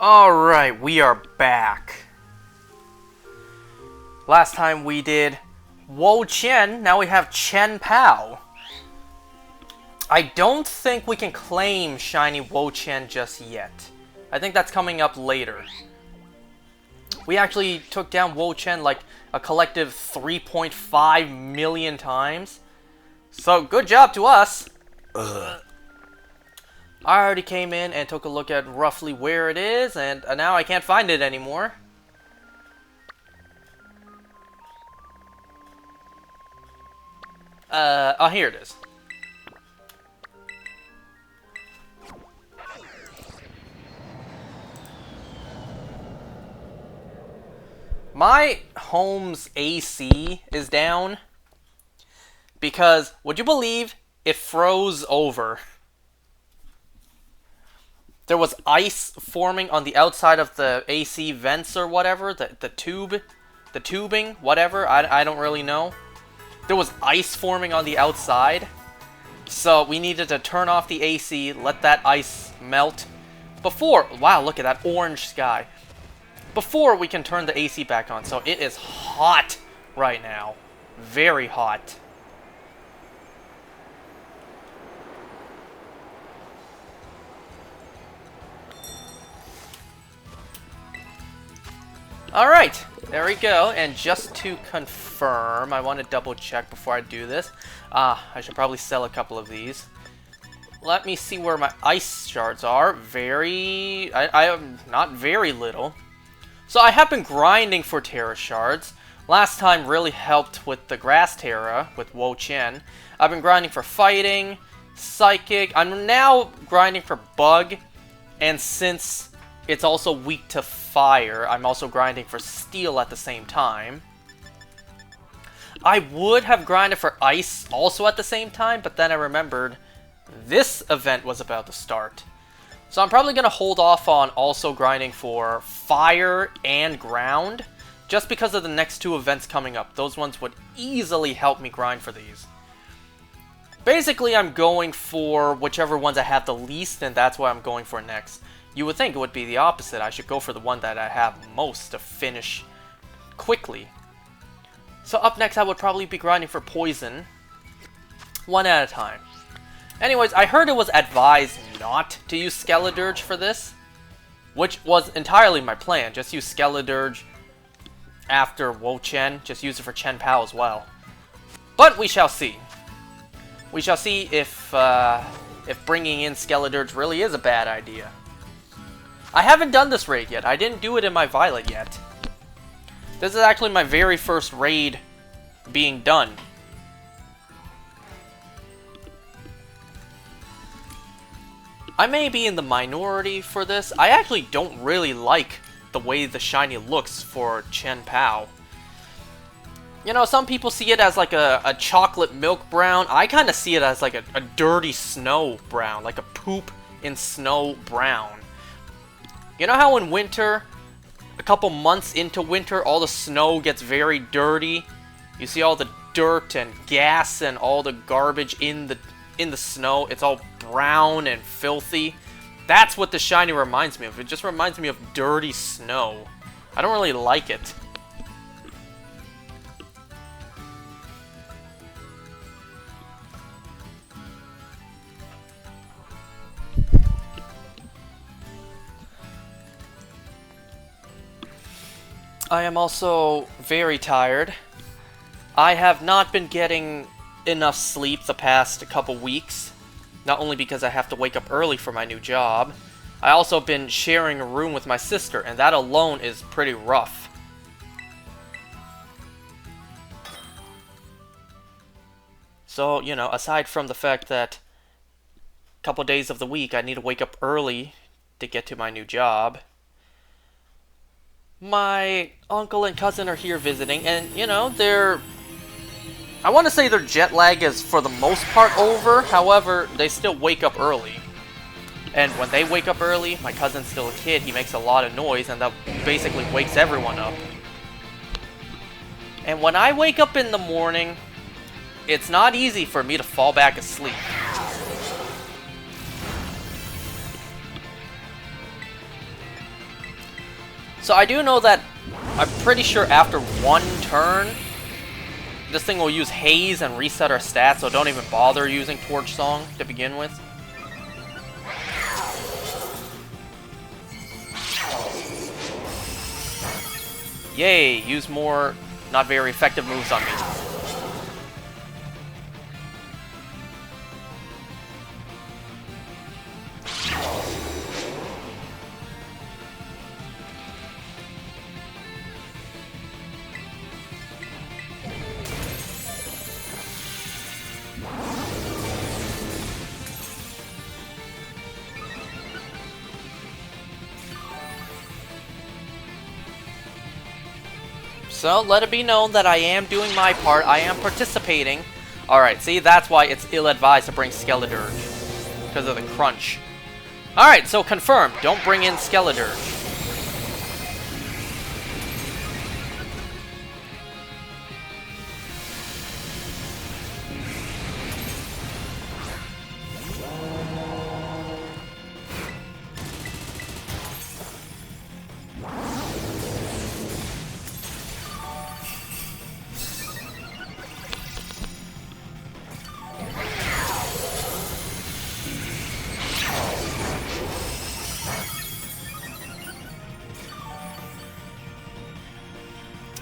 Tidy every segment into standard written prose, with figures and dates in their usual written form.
Alright, we are back. Last time we did Chien, now we have Chien-Pao. I don't think we can claim shiny Chien just yet. I think that's coming up later. We actually took down Chien like a collective 3.5 million times. So good job to us. Ugh. I already came in and took a look at roughly where it is, and now I can't find it anymore. Oh, here it is. My home's AC is down because, would you believe, it froze over. There was ice forming on the outside of the AC vents or whatever, the tubing, whatever, I don't really know. There was ice forming on the outside, so we needed to turn off the AC, let that ice melt before, wow, look at that orange sky, before we can turn the AC back on. So it is hot right now, very hot. Alright, there we go, and just to confirm, I want to double check before I do this. I should probably sell a couple of these. Let me see where my ice shards are. I have not very little. So I have been grinding for Tera shards. Last time really helped with the grass Tera, with Chien. I've been grinding for fighting, psychic. I'm now grinding for bug, and since it's also weak to fire, I'm also grinding for steel at the same time. I would have grinded for ice also at the same time, but then I remembered this event was about to start. So I'm probably going to hold off on also grinding for fire and ground, just because of the next two events coming up. Those ones would easily help me grind for these. Basically, I'm going for whichever ones I have the least, and that's what I'm going for next. You would think it would be the opposite. I should go for the one that I have most to finish quickly. So up next, I would probably be grinding for poison, one at a time. Anyways, I heard it was advised not to use Skeledirge for this, which was entirely my plan. Just use Skeledirge after Chien, just use it for Chien-Pao as well. But we shall see. We shall see if bringing in Skeledirge really is a bad idea. I haven't done this raid yet. I didn't do it in my Violet yet. This is actually my very first raid being done. I may be in the minority for this. I actually don't really like the way the shiny looks for Chien-Pao. You know, some people see it as like a chocolate milk brown. I kind of see it as like a dirty snow brown, like a poop in snow brown. You know how in winter, a couple months into winter, all the snow gets very dirty? You see all the dirt and gas and all the garbage in the snow. It's all brown and filthy. That's what the shiny reminds me of. It just reminds me of dirty snow. I don't really like it. I am also very tired. I have not been getting enough sleep the past couple weeks. Not only because I have to wake up early for my new job, I also been sharing a room with my sister, and that alone is pretty rough. So, you know, aside from the fact that a couple days of the week I need to wake up early to get to my new job, my uncle and cousin are here visiting, and, you know, I want to say their jet lag is, for the most part, over. However, they still wake up early. And when they wake up early, my cousin's still a kid, he makes a lot of noise, and that basically wakes everyone up. And when I wake up in the morning, it's not easy for me to fall back asleep. So I do know that, I'm pretty sure after one turn, this thing will use Haze and reset our stats, so don't even bother using Torch Song to begin with. Yay, use more not very effective moves on me. So, let it be known that I am doing my part, I am participating. Alright, see, that's why it's ill-advised to bring Skeledirge. Because of the crunch. Alright, so confirmed, don't bring in Skeledirge.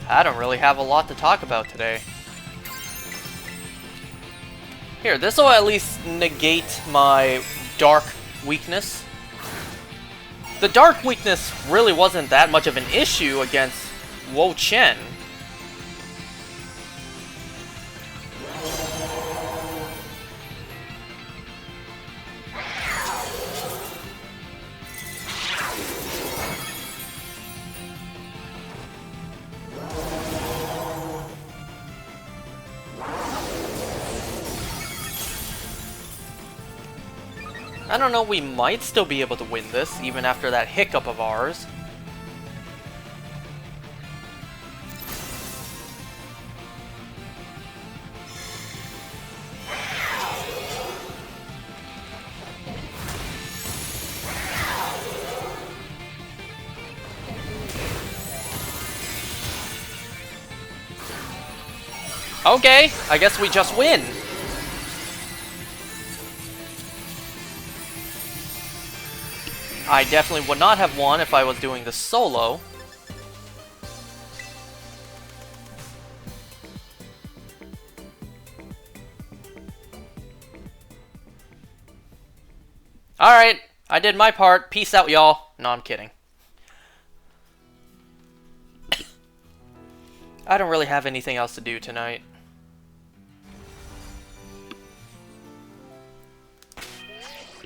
I don't really have a lot to talk about today. Here, this will at least negate my dark weakness. The dark weakness really wasn't that much of an issue against Wo Chen. I don't know, we might still be able to win this, even after that hiccup of ours. Okay, I guess we just win. I definitely would not have won if I was doing this solo. Alright, I did my part. Peace out, y'all. No, I'm kidding. I don't really have anything else to do tonight.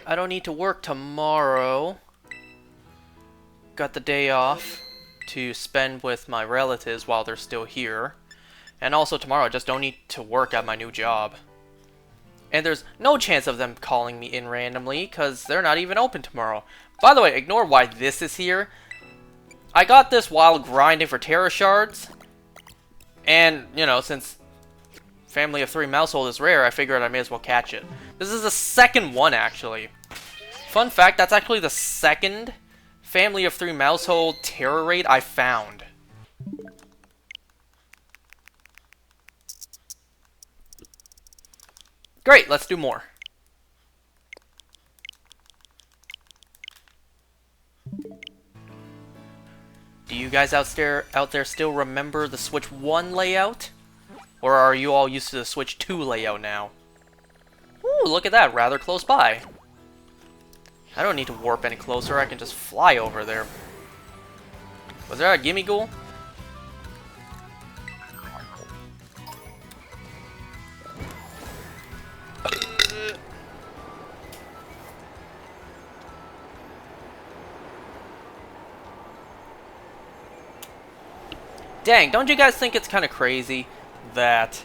I don't need to work tomorrow. Got the day off to spend with my relatives while they're still here. And also tomorrow I just don't need to work at my new job. And there's no chance of them calling me in randomly because they're not even open tomorrow. By the way, ignore why this is here. I got this while grinding for Tera shards. And, you know, since Family of 3 Mousehold is rare, I figured I may as well catch it. This is the second one, actually. Fun fact, that's actually the second Family of 3 Mousehold Tera raid I found. Great, let's do more. Do you guys out there still remember the Switch 1 layout? Or are you all used to the Switch 2 layout now? Ooh, look at that, rather close by. I don't need to warp any closer, I can just fly over there. Was there a gimme ghoul? Dang, don't you guys think it's kind of crazy that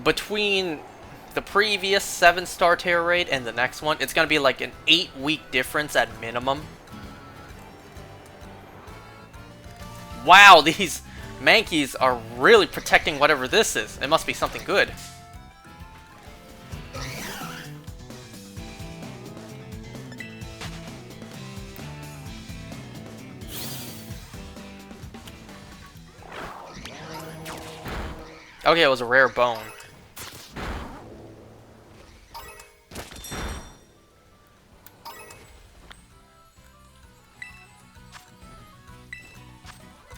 between the previous 7-star Tera raid and the next one, it's going to be like an 8-week difference at minimum? Wow, these Mankeys are really protecting whatever this is. It must be something good. Okay, it was a rare bone.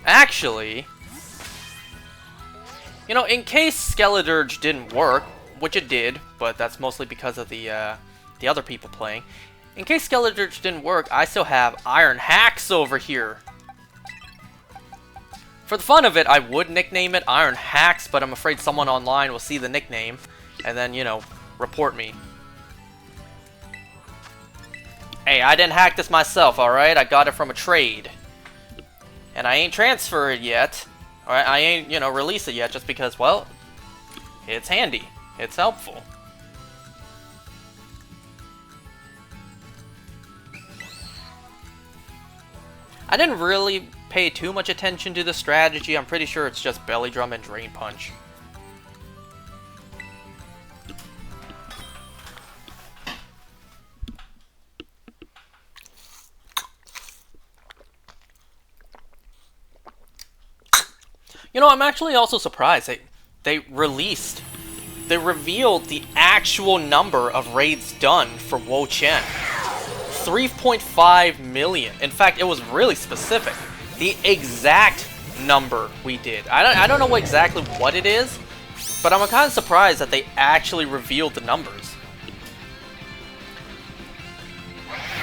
Actually, you know, in case Skeledirge didn't work, which it did, but that's mostly because of the other people playing. In case Skeledirge didn't work, I still have Iron Hacks over here. For the fun of it, I would nickname it Iron Hacks, but I'm afraid someone online will see the nickname and then, you know, report me. Hey, I didn't hack this myself, alright? I got it from a trade. And I ain't transferred it yet. Alright, I ain't, you know, released it yet just because, well, it's handy. It's helpful. I didn't really pay too much attention to the strategy. I'm pretty sure it's just Belly Drum and Drain Punch. You know, I'm actually also surprised they revealed the actual number of raids done for Wo Chen. 3.5 million. In fact, it was really specific. The exact number we did. I don't know exactly what it is, but I'm kind of surprised that they actually revealed the numbers.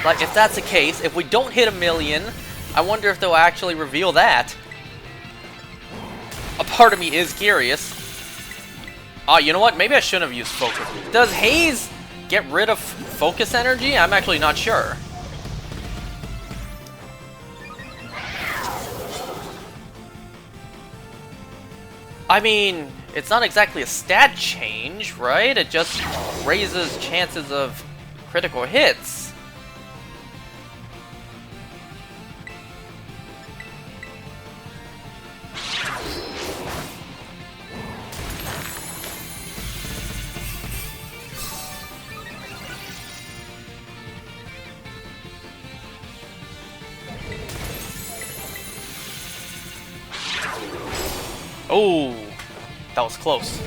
Like, if that's the case, if we don't hit 1 million, I wonder if they'll actually reveal that. A part of me is curious. Oh, you know what? Maybe I shouldn't have used focus. Does Haze get rid of focus energy? I'm actually not sure. I mean, it's not exactly a stat change, right? It just raises chances of critical hits. Oh, that was close.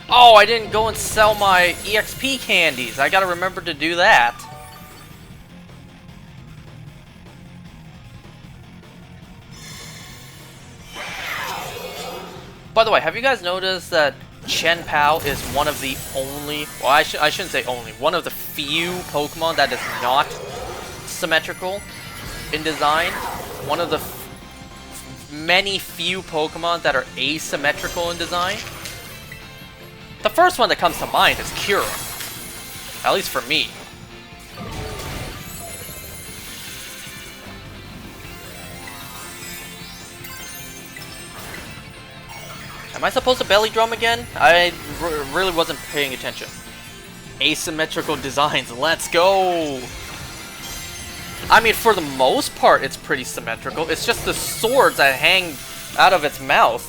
Oh, I didn't go and sell my EXP candies. I gotta remember to do that. By the way, have you guys noticed that Chien-Pao is one of the only, well, I shouldn't say only, one of the few Pokemon that is not symmetrical in design? One of the many few Pokemon that are asymmetrical in design? The first one that comes to mind is Cura. At least for me. Am I supposed to belly drum again? I really wasn't paying attention. Asymmetrical designs, let's go! I mean, for the most part, it's pretty symmetrical. It's just the swords that hang out of its mouth.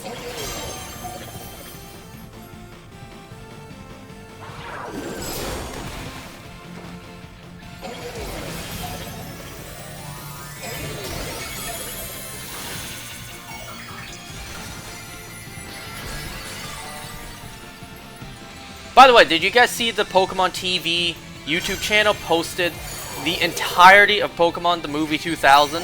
By the way, did you guys see the Pokemon TV YouTube channel posted the entirety of Pokemon the Movie 2000?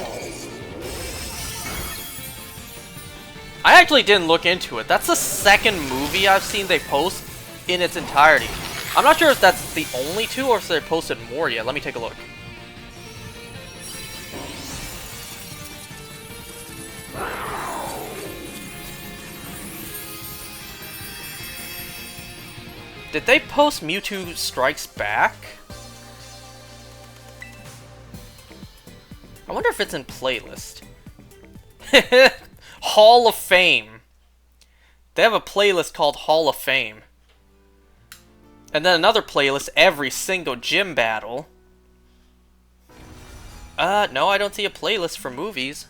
I actually didn't look into it. That's the second movie I've seen they post in its entirety. I'm not sure if that's the only two or if they posted more yet. Let me take a look. Did they post Mewtwo Strikes Back? I wonder if it's in playlist. Hall of Fame. They have a playlist called Hall of Fame. And then another playlist, every single gym battle. No, I don't see a playlist for movies.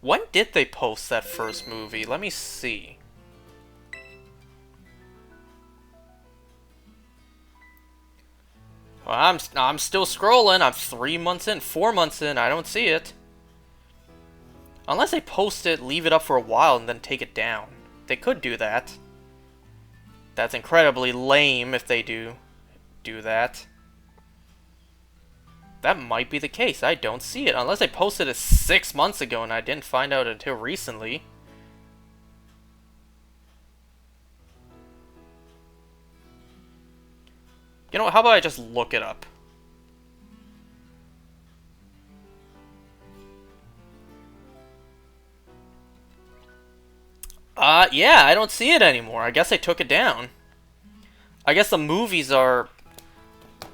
When did they post that first movie? Let me see. Well, I'm still scrolling. I'm 3 months in, 4 months in. I don't see it. Unless they post it, leave it up for a while, and then take it down. They could do that. That's incredibly lame if they do that. That might be the case. I don't see it. Unless they posted it 6 months ago and I didn't find out until recently. You know what? How about I just look it up? Yeah, I don't see it anymore. I guess I took it down. I guess the movies are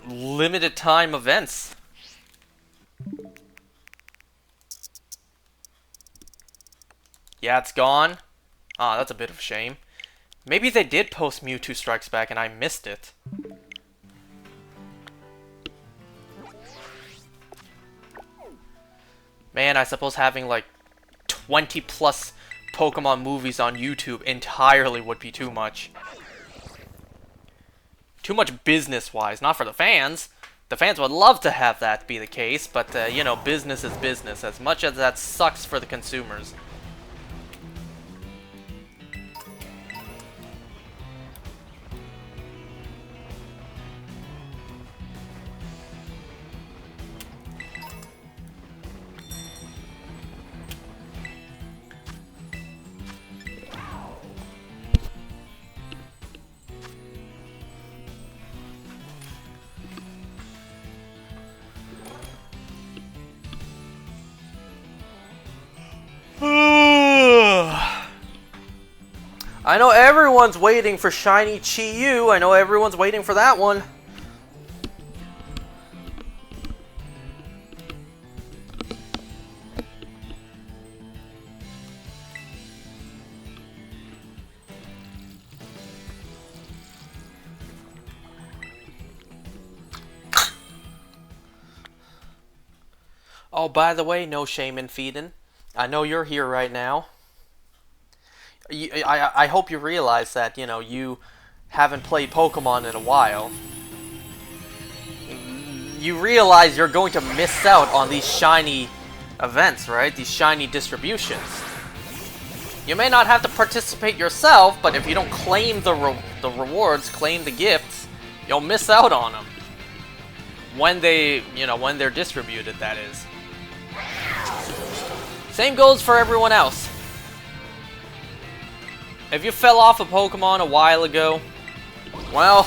limited time events. Yeah, it's gone. Ah, that's a bit of a shame. Maybe they did post Mewtwo Strikes Back and I missed it. Man, I suppose having like 20 plus Pokemon movies on YouTube entirely would be too much. Too much business-wise, not for the fans. The fans would love to have that be the case, but, you know, business is business, as much as that sucks for the consumers. I know everyone's waiting for Shiny Chi-Yu. I know everyone's waiting for that one. Oh, by the way, no shame in feeding. I know you're here right now. I hope you realize that, you know, you haven't played Pokemon in a while. You realize you're going to miss out on these shiny events, right? These shiny distributions. You may not have to participate yourself, but if you don't claim the rewards, claim the gifts, you'll miss out on them. When they, you know, when they're distributed, that is. Same goes for everyone else. If you fell off a Pokemon a while ago, well,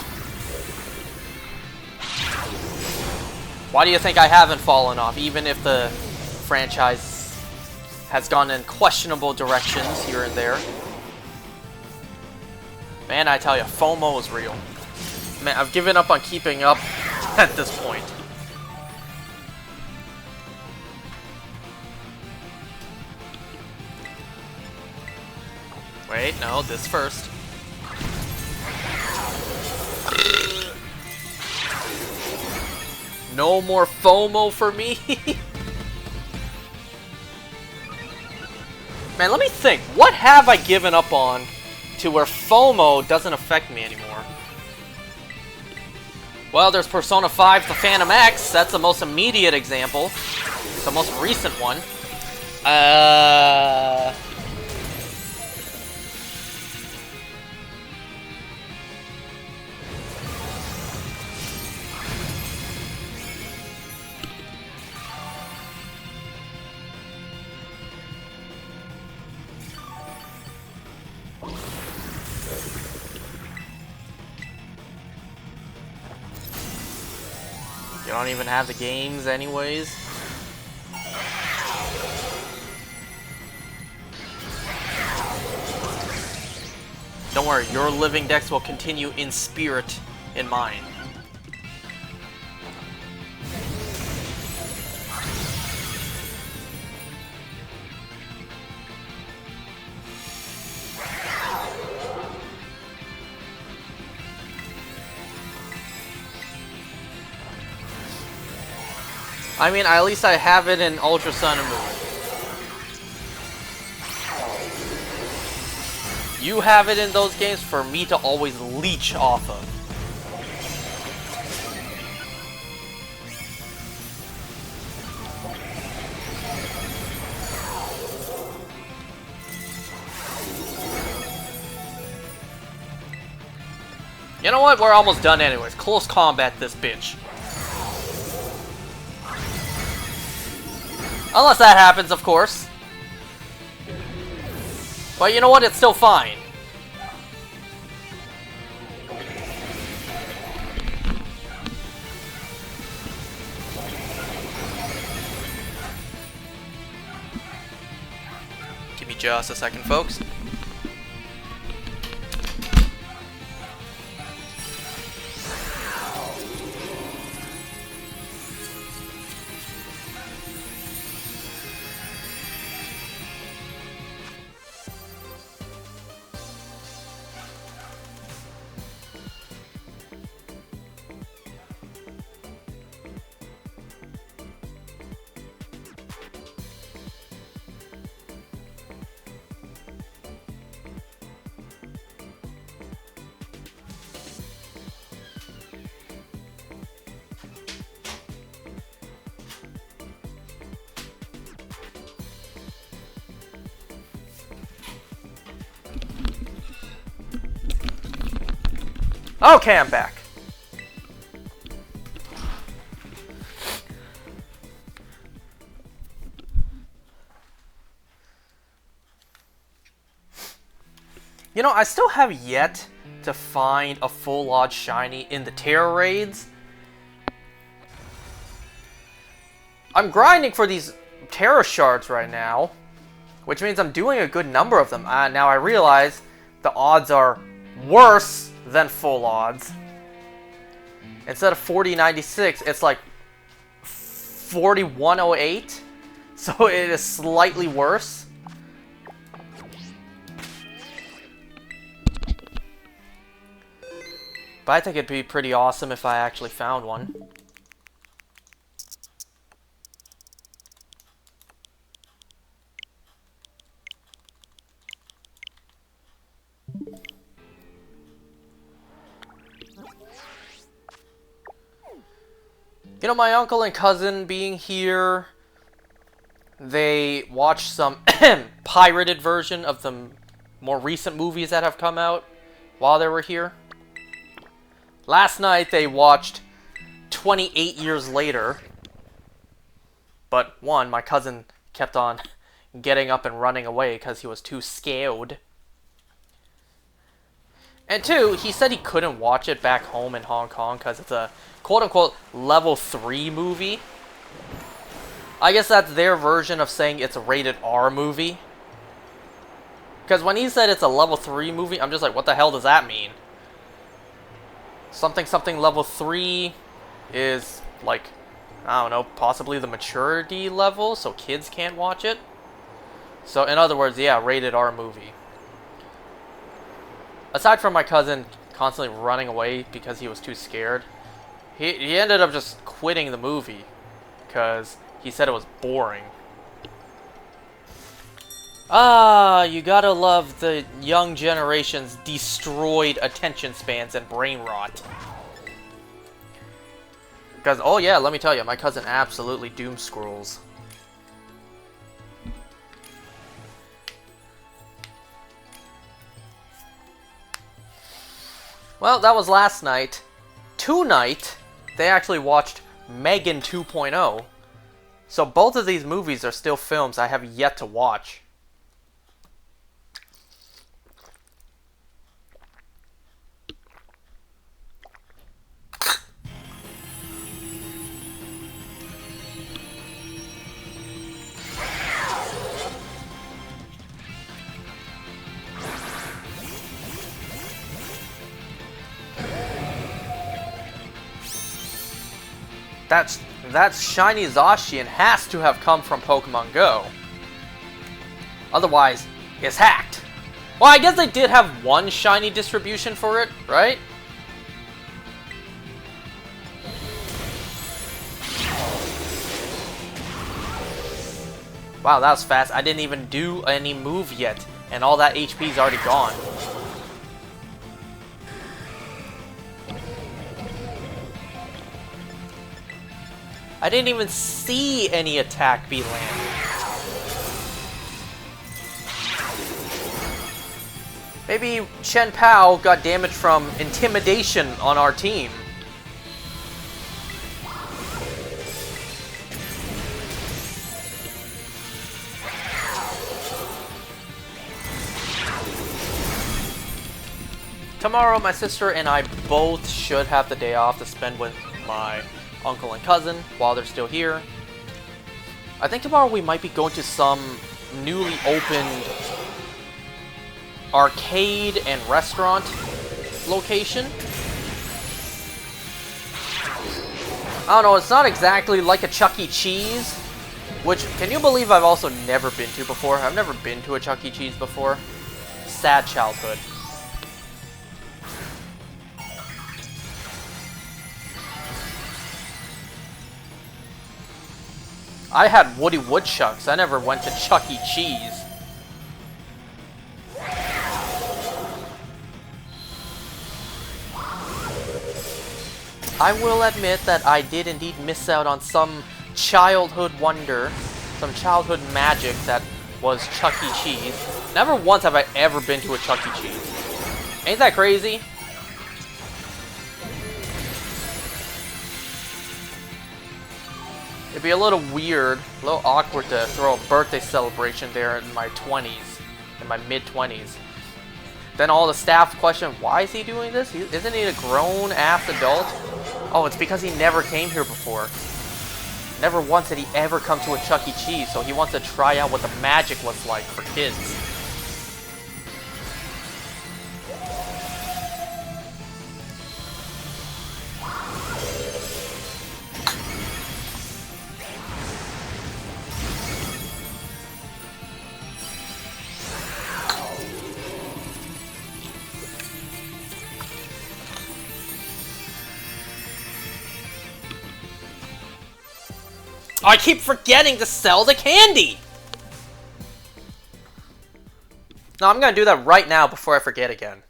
why do you think I haven't fallen off, even if the franchise has gone in questionable directions here and there? Man, I tell you, FOMO is real. Man, I've given up on keeping up at this point. Wait, no, this first. No more FOMO for me. Man, let me think. What have I given up on to where FOMO doesn't affect me anymore? Well, there's Persona 5 The Phantom X. That's the most immediate example. The most recent one. You don't even have the games anyways. Don't worry, your living dex will continue in spirit in mine. I mean, at least I have it in Ultra Sun and Moon. You have it in those games for me to always leech off of. You know what? We're almost done anyways. Close combat this bitch. Unless that happens, of course. But you know what? It's still fine. Give me just a second, folks. Okay, I'm back. You know, I still have yet to find a full odd shiny in the Tera raids. I'm grinding for these Tera shards right now, which means I'm doing a good number of them. Now I realize the odds are worse than full odds. Instead of 4096, it's like 4108. So it is slightly worse. But I think it'd be pretty awesome if I actually found one. You know, my uncle and cousin being here, they watched some pirated version of the more recent movies that have come out while they were here. Last night they watched 28 Years Later, but one, my cousin kept on getting up and running away because he was too scared. And two, he said he couldn't watch it back home in Hong Kong because it's a quote-unquote level 3 movie. I guess that's their version of saying it's a rated R movie. Because when he said it's a level 3 movie, I'm just like, what the hell does that mean? Something something level 3 is like, I don't know, possibly the maturity level, so kids can't watch it. So in other words, yeah, rated R movie. Aside from my cousin constantly running away because he was too scared, he ended up just quitting the movie because he said it was boring. Ah, you gotta love the young generation's destroyed attention spans and brain rot. Because, oh yeah, let me tell you, my cousin absolutely doom scrolls. Well, that was last night. Tonight, they actually watched Megan 2.0. So both of these movies are still films I have yet to watch. That shiny Zacian has to have come from Pokemon Go. Otherwise, it's hacked. Well, I guess they did have one shiny distribution for it, right? Wow, that was fast. I didn't even do any move yet, and all that HP is already gone. I didn't even see any attack be landed. Maybe Chien-Pao got damage from intimidation on our team. Tomorrow, my sister and I both should have the day off to spend with my uncle and cousin while they're still here. I think tomorrow we might be going to some newly opened arcade and restaurant location. I don't know, it's not exactly like a Chuck E. Cheese, which, can you believe I've also never been to before? I've never been to a Chuck E. Cheese before. Sad childhood. I had Woody Woodchucks. I never went to Chuck E. Cheese. I will admit that I did indeed miss out on some childhood wonder, some childhood magic that was Chuck E. Cheese. Never once have I ever been to a Chuck E. Cheese. Ain't that crazy? It'd be a little weird, a little awkward to throw a birthday celebration there in my 20s, in my mid-20s. Then all the staff question, why is he doing this? Isn't he a grown-ass adult? Oh, it's because he never came here before. Never once did he ever come to a Chuck E. Cheese, so he wants to try out what the magic was like for kids. I keep forgetting to sell the candy! No, I'm gonna do that right now before I forget again.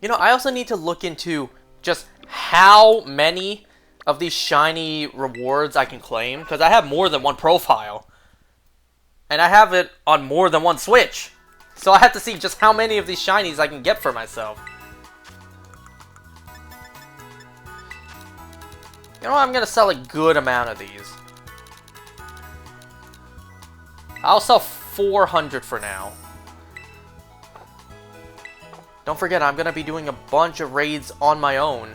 You know, I also need to look into just how many of these shiny rewards I can claim, because I have more than one profile. And I have it on more than one Switch. So I have to see just how many of these shinies I can get for myself. You know what? I'm going to sell a good amount of these. I'll sell 400 for now. Don't forget, I'm going to be doing a bunch of raids on my own.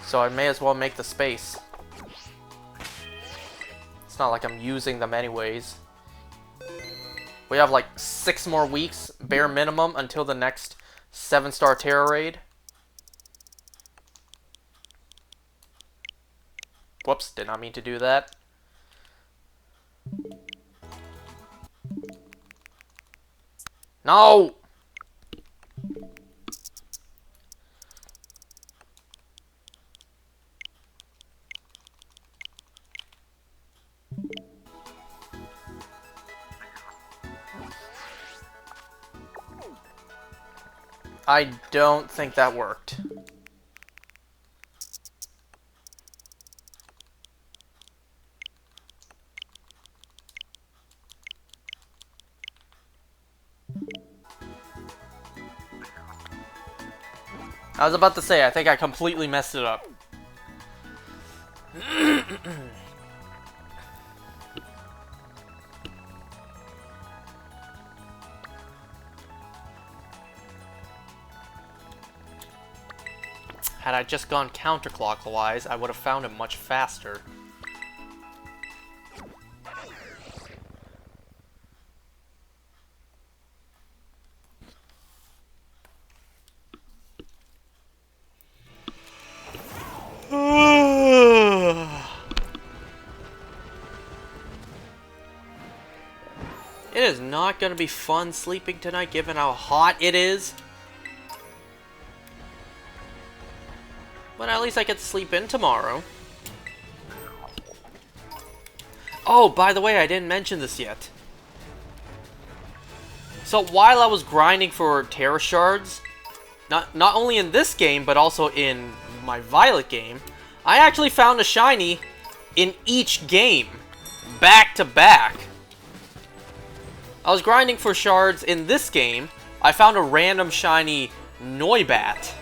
So I may as well make the space. It's not like I'm using them anyways. We have like 6 more weeks, bare minimum, until the next 7-star Tera raid. Whoops, did not mean to do that. No! I don't think that worked. I was about to say, I think I completely messed it up. Had I just gone counterclockwise, I would have found it much faster. It is not going to be fun sleeping tonight, given how hot it is. But at least I get to sleep in tomorrow. Oh, by the way, I didn't mention this yet. So while I was grinding for Tera shards, not only in this game, but also in my Violet game, I actually found a shiny in each game, back to back. I was grinding for shards in this game, I found a random shiny Noibat.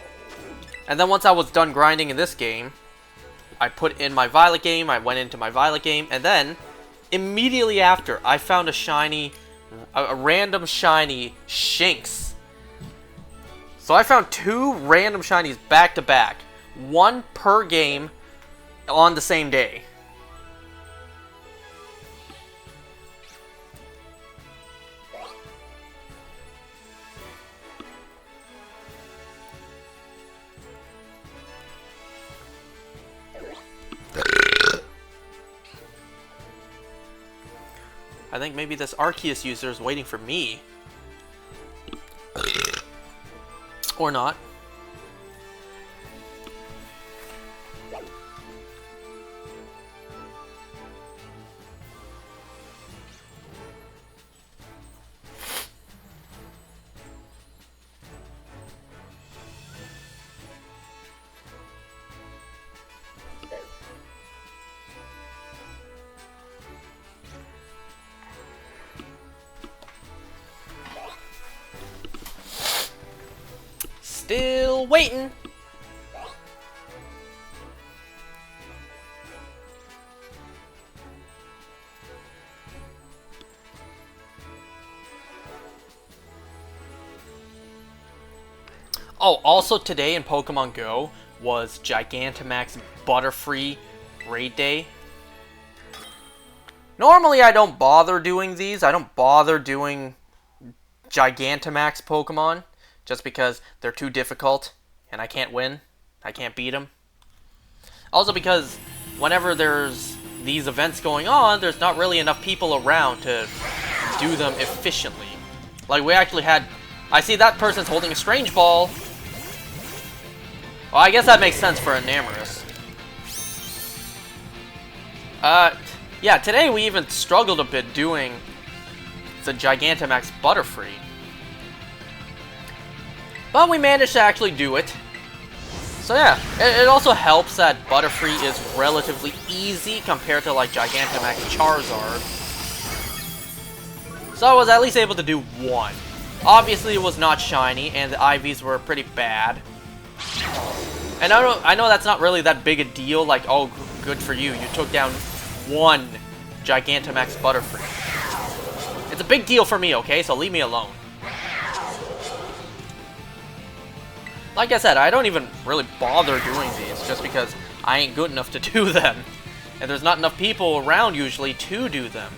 And then once I was done grinding in this game, I put in my Violet game, I went into my Violet game, and then immediately after, I found a random shiny Shinx. So I found 2 random shinies back to back. 1 per game on the same day. I think maybe this Arceus user is waiting for me. Or not. Still waiting. Oh, also today in Pokemon Go was Gigantamax Butterfree Raid Day. Normally I don't bother doing these. I don't bother doing Gigantamax Pokemon. Just because they're too difficult, and I can't win. I can't beat them. Also because whenever there's these events going on, there's not really enough people around to do them efficiently. Like, we actually had... I see that person's holding a Strange Ball. Well, I guess that makes sense for Enamorous. Yeah, today we even struggled a bit doing the Gigantamax Butterfree. But we managed to actually do it. So yeah, it also helps that Butterfree is relatively easy compared to like Gigantamax Charizard. So I was at least able to do 1. Obviously it was not shiny, and the IVs were pretty bad. And I know that's not really that big a deal, like, oh, good for you, you took down 1 Gigantamax Butterfree. It's a big deal for me, okay, so leave me alone. Like I said, I don't even really bother doing these, just because I ain't good enough to do them. And there's not enough people around, usually, to do them.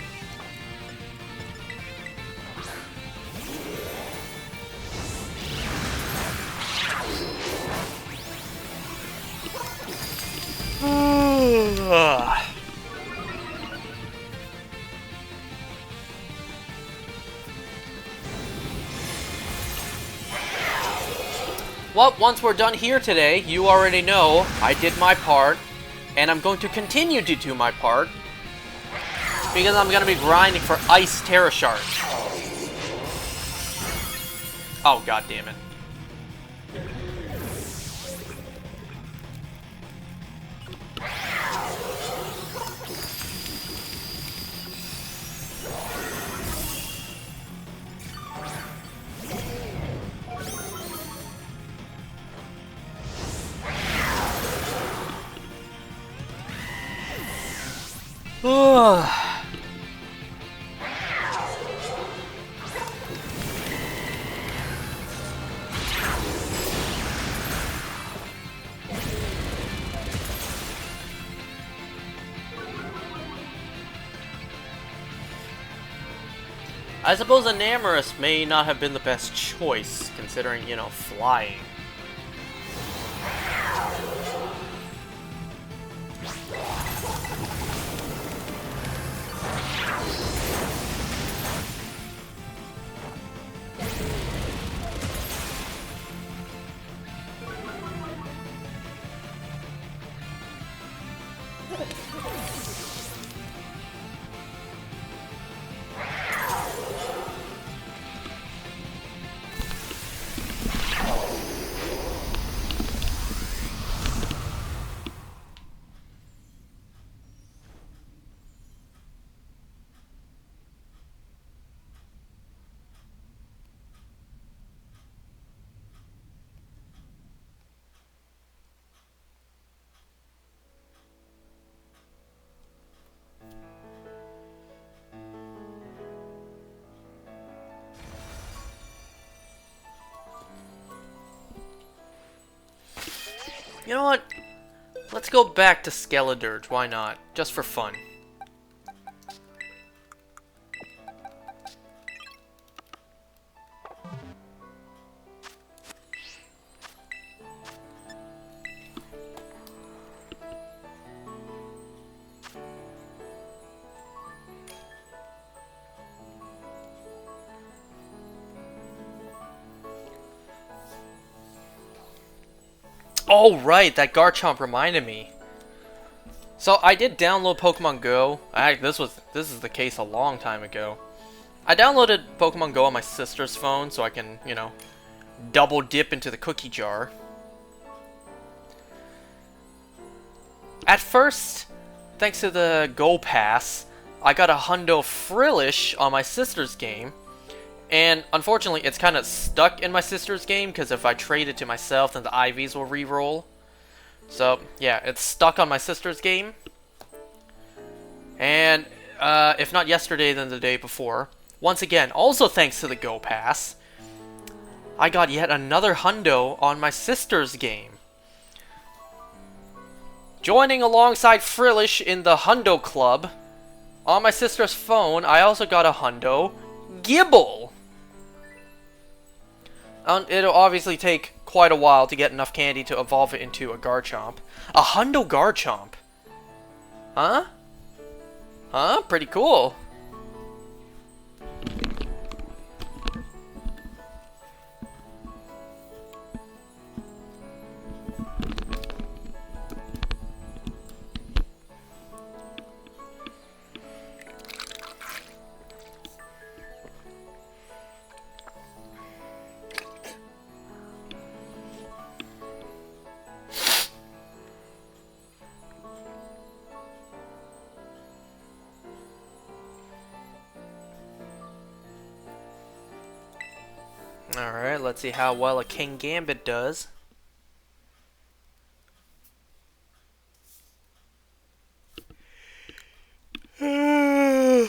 Well, once we're done here today, you already know I did my part, and I'm going to continue to do my part, because I'm going to be grinding for Ice Tera Shards. Oh, god damn it. I suppose Enamorous may not have been the best choice, considering, you know, flying. You know what? Let's go back to Skeledirge. Why not? Just for fun. Oh, right, that Garchomp reminded me. So I did download Pokemon Go. This is the case a long time ago. I downloaded Pokemon Go on my sister's phone so I can, you know, double dip into the cookie jar. At first, thanks to the Go Pass, I got a Hundo Frillish on my sister's game. And unfortunately, it's kind of stuck in my sister's game, because if I trade it to myself, then the IVs will re-roll. So, yeah, it's stuck on my sister's game. And, if not yesterday, then the day before. Once again, also thanks to the Go Pass, I got yet another Hundo on my sister's game. Joining alongside Frillish in the Hundo Club, on my sister's phone, I also got a Hundo Gibble. It'll obviously take quite a while to get enough candy to evolve it into a Garchomp. A Hundo Garchomp! Huh? Huh? Pretty cool. Alright, let's see how well a King Gambit does. Ugh.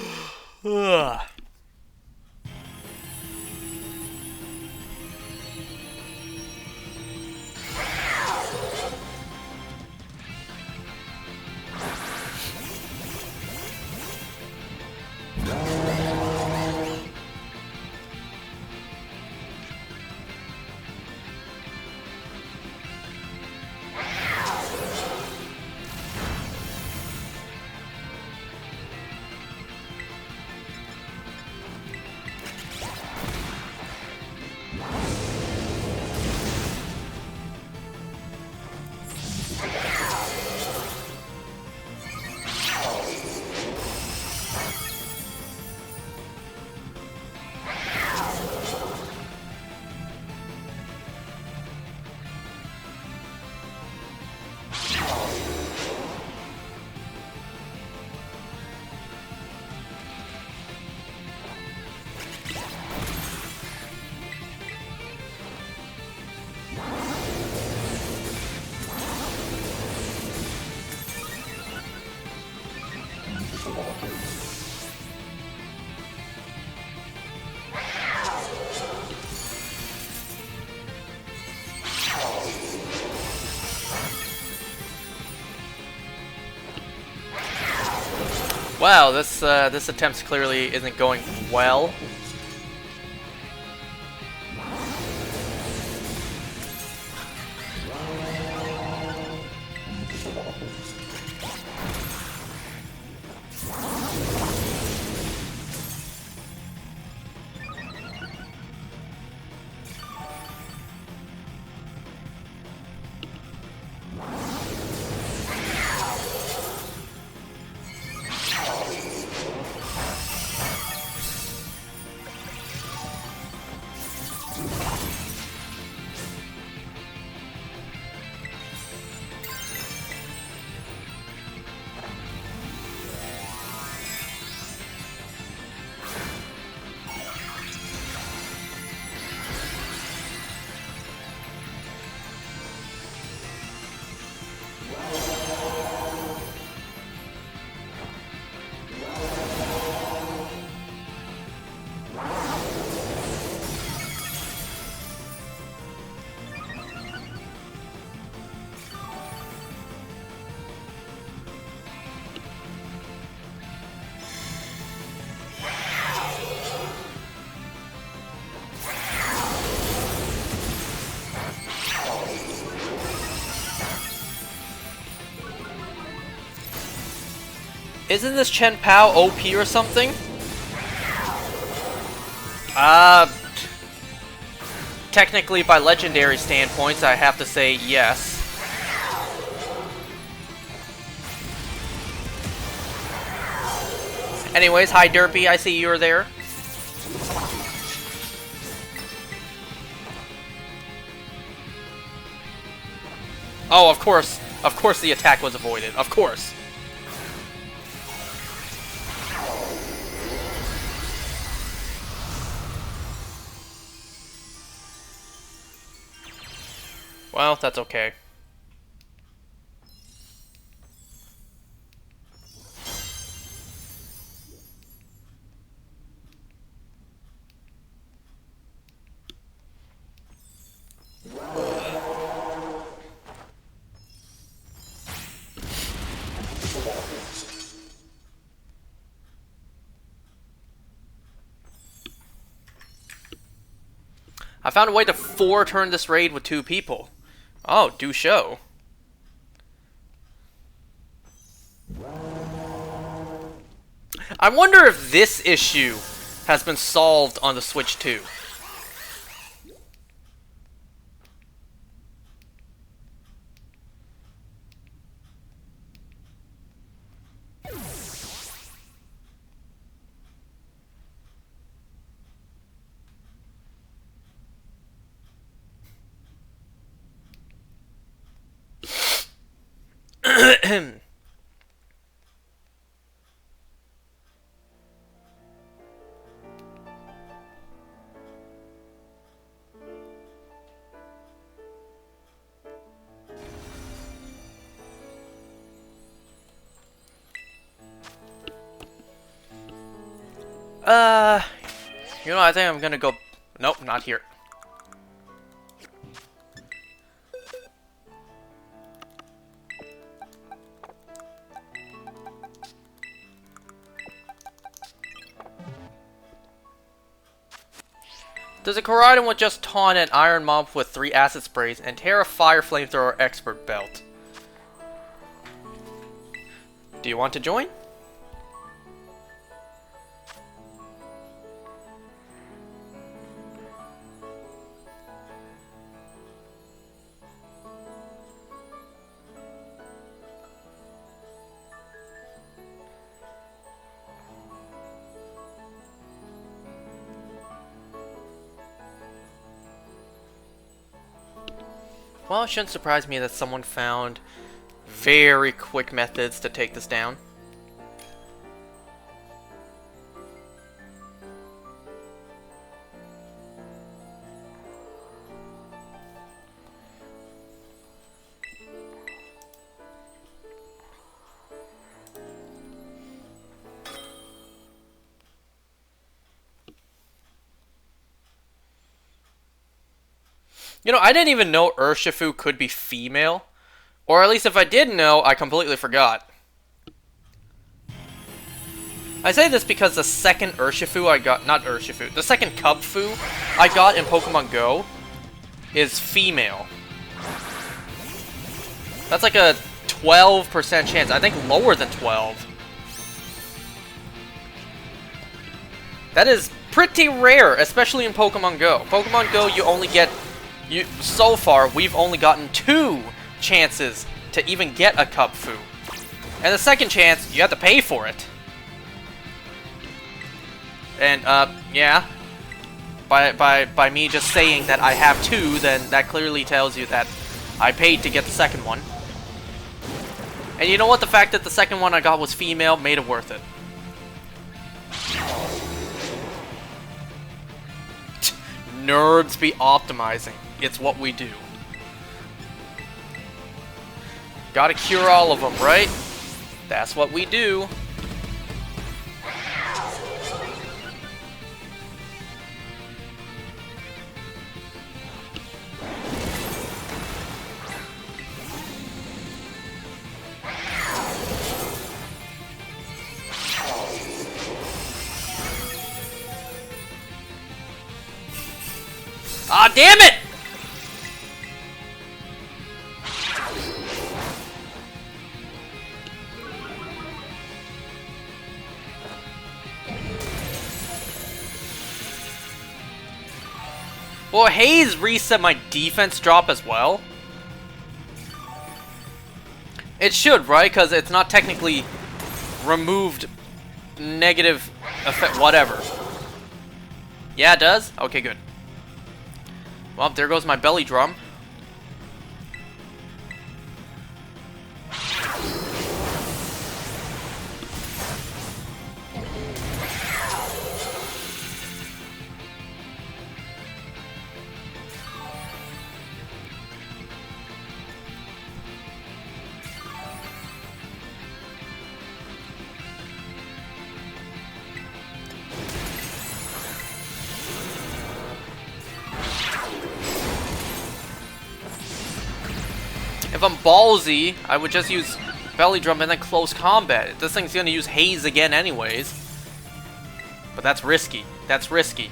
Wow, this attempt clearly isn't going well. Isn't this Chien-Pao OP or something? Technically, by legendary standpoints, I have to say yes. Anyways, hi Derpy, I see you're there. Oh, of course the attack was avoided, of course. Well, that's okay. I found a way to 4-turn this raid with 2 people. Oh, do show. I wonder if this issue has been solved on the Switch too. You know, I think I'm gonna go... Nope, not here. Does a Koraidon with just taunt an Iron Mob with 3 acid sprays and Tera Fire Flamethrower Expert Belt? Do you want to join? Well, it shouldn't surprise me that someone found very quick methods to take this down. You know, I didn't even know Urshifu could be female. Or at least if I did know, I completely forgot. I say this because the second Urshifu I got... Not Urshifu. The second Cubfu I got in Pokemon Go is female. That's like a 12% chance. I think lower than 12. That is pretty rare, especially in Pokemon Go. Pokemon Go, you only get... so far, we've only gotten 2 chances to even get a Cubfu. And the second chance, you have to pay for it. And, yeah. By me just saying that I have 2, then that clearly tells you that I paid to get the second one. And you know what? The fact that the second one I got was female made it worth it. Nerds be optimizing. It's what we do. Gotta cure all of them, right? That's what we do. Ah, damn it! Well, Haze reset my defense drop as well. It should, right? Because it's not technically removed negative effect, whatever. Yeah, it does? Okay, good. Well, there goes my belly drum. If I'm ballsy, I would just use belly drum and then close combat. This thing's gonna use Haze again anyways. But that's risky. That's risky.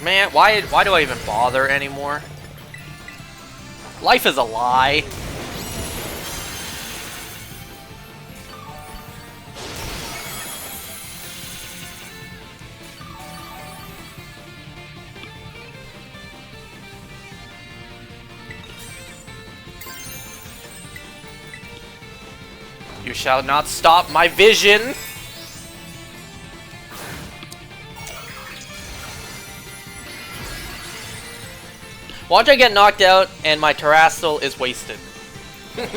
Man, why do I even bother anymore? Life is a lie. You shall not stop my vision! Watch I get knocked out and my terrestrial is wasted. That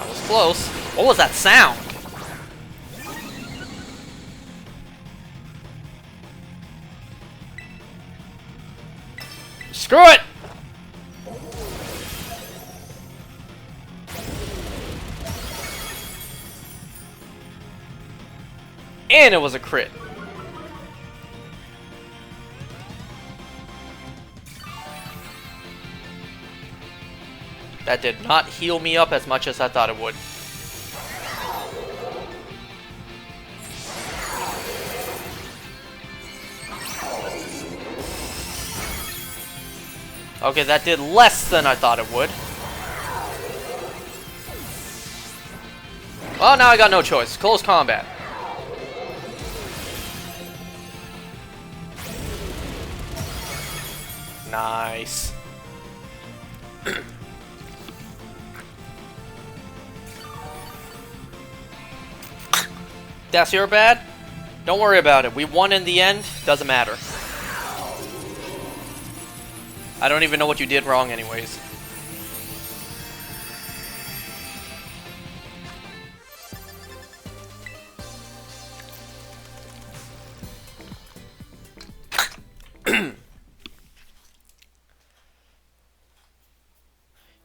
was close. What was that sound? Screw it! And it was a crit. That did not heal me up as much as I thought it would. Okay, that did less than I thought it would. Well, now I got no choice. Close combat. Nice. That's your bad? Don't worry about it. We won in the end. Doesn't matter. I don't even know what you did wrong anyways.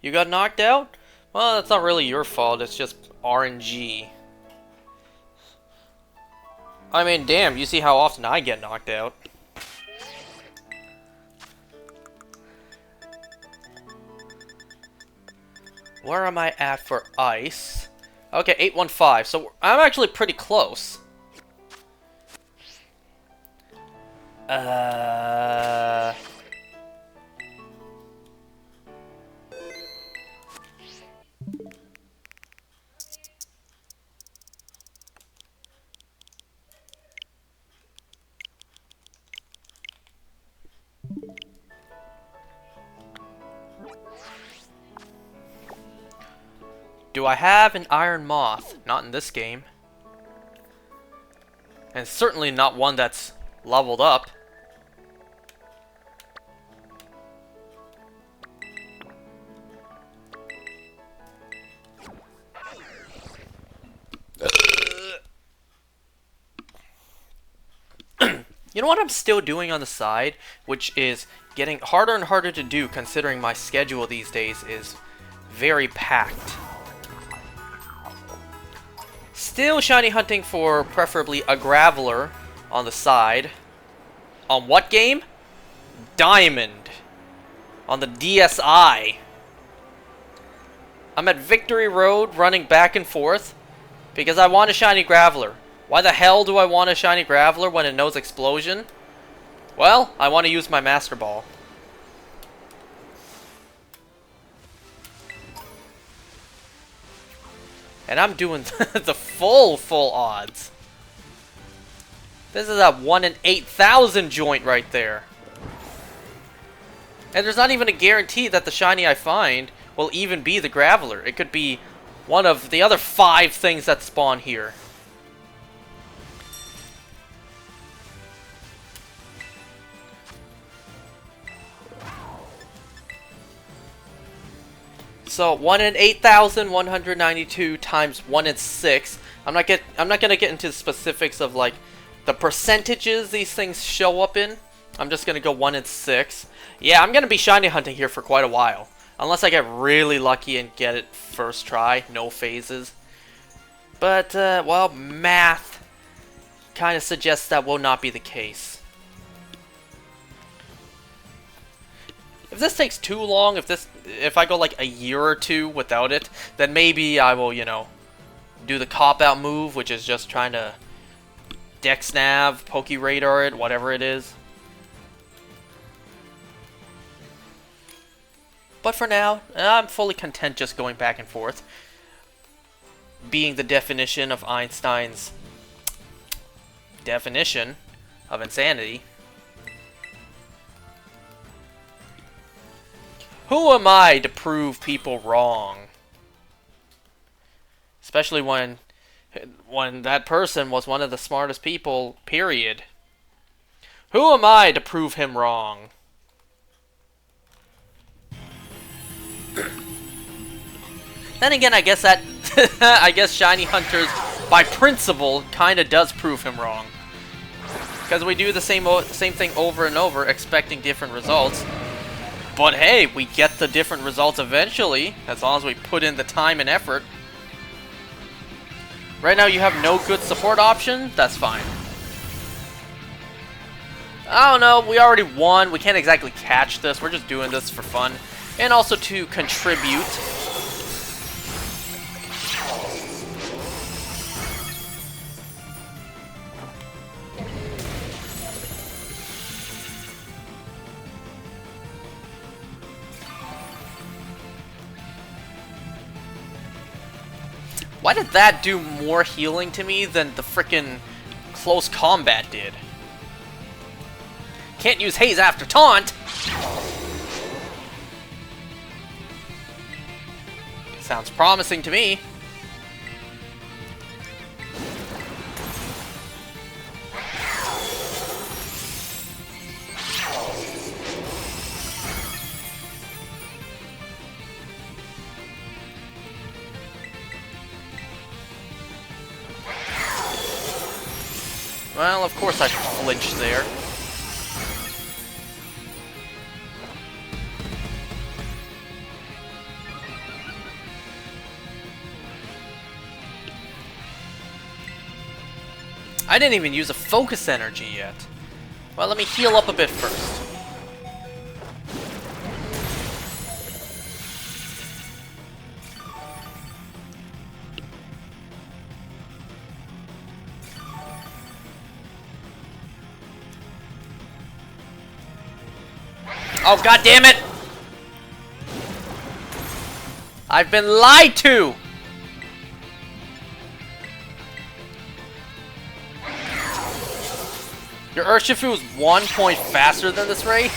You got knocked out? Well, that's not really your fault. It's just RNG. I mean, damn, you see how often I get knocked out. Where am I at for ice? Okay, 815. So I'm actually pretty close. Do I have an Iron Moth? Not in this game. And certainly not one that's leveled up. You know what I'm still doing on the side? Which is getting harder and harder to do considering my schedule these days is very packed. Still shiny hunting for preferably a Graveler on the side. On what game? Diamond. On the DSi. I'm at Victory Road running back and forth because I want a shiny Graveler. Why the hell do I want a shiny Graveler when it knows Explosion? Well, I want to use my Master Ball. And I'm doing the full odds. This is a 1 in 8,000 joint right there. And there's not even a guarantee that the shiny I find will even be the Graveler. It could be one of the other 5 things that spawn here. So 1 in 8,192 times 1 in 6. I'm not gonna get into the specifics of like the percentages these things show up in. I'm just gonna go 1 in 6. Yeah, I'm gonna be shiny hunting here for quite a while, unless I get really lucky and get it first try, no phases. But well, math kind of suggests that will not be the case. If this takes too long, if I go like a year or 2 without it, then maybe I will, you know, do the cop-out move, which is just trying to Dex Nav, Poke Radar it, whatever it is. But for now, I'm fully content just going back and forth. Being the definition of Einstein's definition of insanity. Who am I to prove people wrong? Especially when that person was one of the smartest people, period. Who am I to prove him wrong? Then again, I guess that I guess Shiny Hunters, by principle, kind of does prove him wrong. Because we do the same thing over and over, expecting different results. But hey, we get the different results eventually, as long as we put in the time and effort. Right now you have no good support option, that's fine. I don't know, we already won, we can't exactly catch this, we're just doing this for fun. And also to contribute. Why did that do more healing to me than the frickin' close combat did? Can't use haze after taunt! Sounds promising to me. Well, of course I flinched there. I didn't even use a focus energy yet. Well, let me heal up a bit first. Oh, god damn it! I've been lied to! Your Urshifu is 1 point faster than this raid?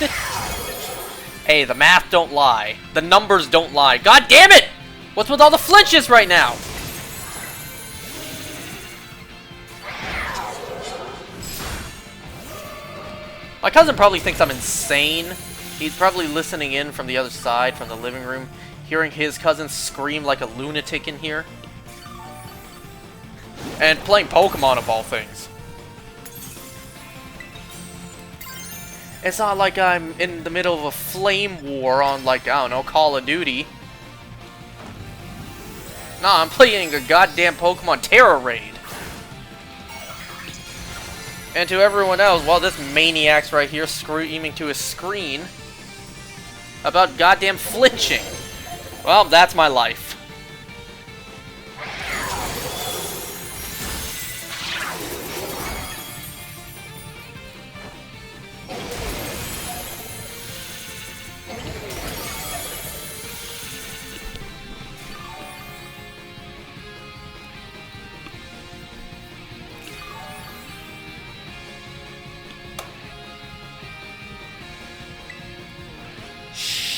Hey, the math don't lie. The numbers don't lie. God damn it! What's with all the flinches right now? My cousin probably thinks I'm insane. He's probably listening in from the other side, from the living room, hearing his cousin scream like a lunatic in here. And playing Pokemon of all things. It's not like I'm in the middle of a flame war on, like, I don't know, Call of Duty. Nah, I'm playing a goddamn Pokemon Tera raid. And to everyone else, well, this maniac's right here screaming to his screen about goddamn flinching. Well, that's my life.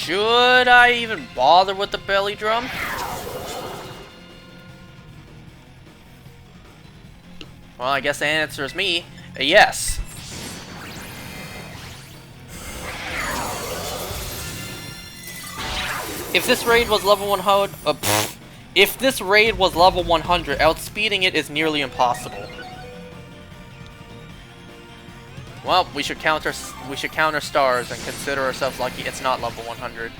Should I even bother with the belly drum? Well, I guess the answer is me. Yes. If this raid was level 100, if this raid was level 100, outspeeding it is nearly impossible. Well, we should counter stars and consider ourselves lucky it's not level 100.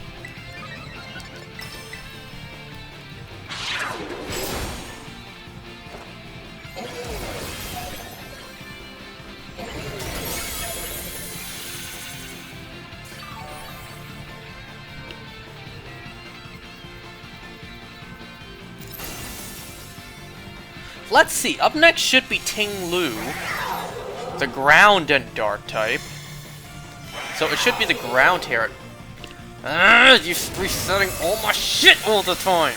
Let's see, up next should be Ting Lu, the ground and dark type. So it should be the ground Tera. You're resetting all my shit all the time!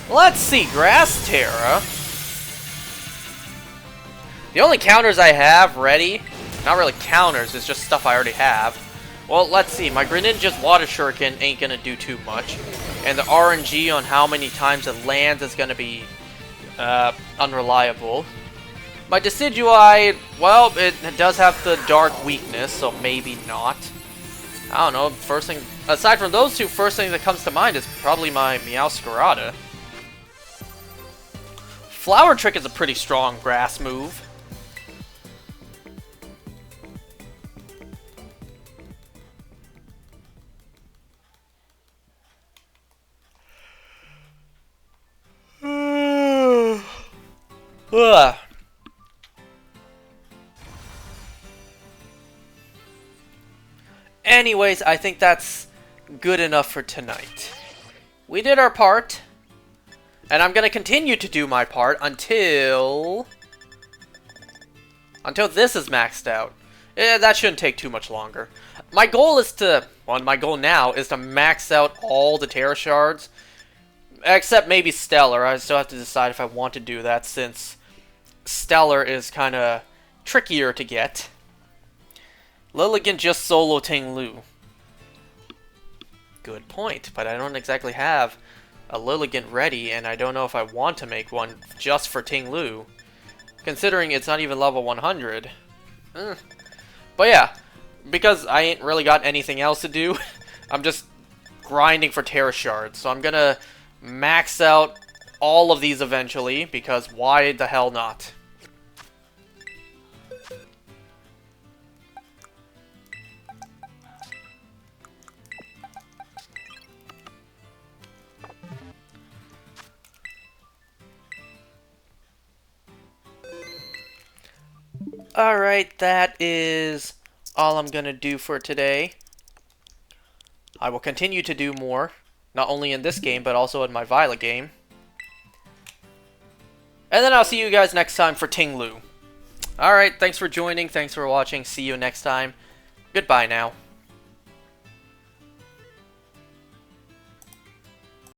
Let's see, grass Tera. The only counters I have ready, not really counters, it's just stuff I already have. Well, let's see, my Greninja's Water Shuriken ain't gonna do too much. And the RNG on how many times it lands is gonna be unreliable. My Decidueye, well, it does have the dark weakness, so maybe not. I don't know, first thing, aside from those two, first thing that comes to mind is probably my Meowscarada. Flower Trick is a pretty strong grass move. Ugh. Anyways, I think that's good enough for tonight. We did our part, and I'm gonna continue to do my part until this is maxed out. That shouldn't take too much longer. My goal is to, well, my goal now is to max out all the Tera shards, except maybe Stellar. I still have to decide if I want to do that, since Stellar is kind of trickier to get. Lilligant just solo Ting Lu. Good point, but I don't exactly have a Lilligant ready, and I don't know if I want to make one just for Ting Lu, considering it's not even level 100. But yeah, because I ain't really got anything else to do, I'm just grinding for Tera shards, so I'm gonna max out all of these eventually, because why the hell not? Alright, that is all I'm gonna do for today. I will continue to do more, not only in this game, but also in my Violet game. And then I'll see you guys next time for Ting Lu. Alright, thanks for joining, thanks for watching, see you next time. Goodbye now.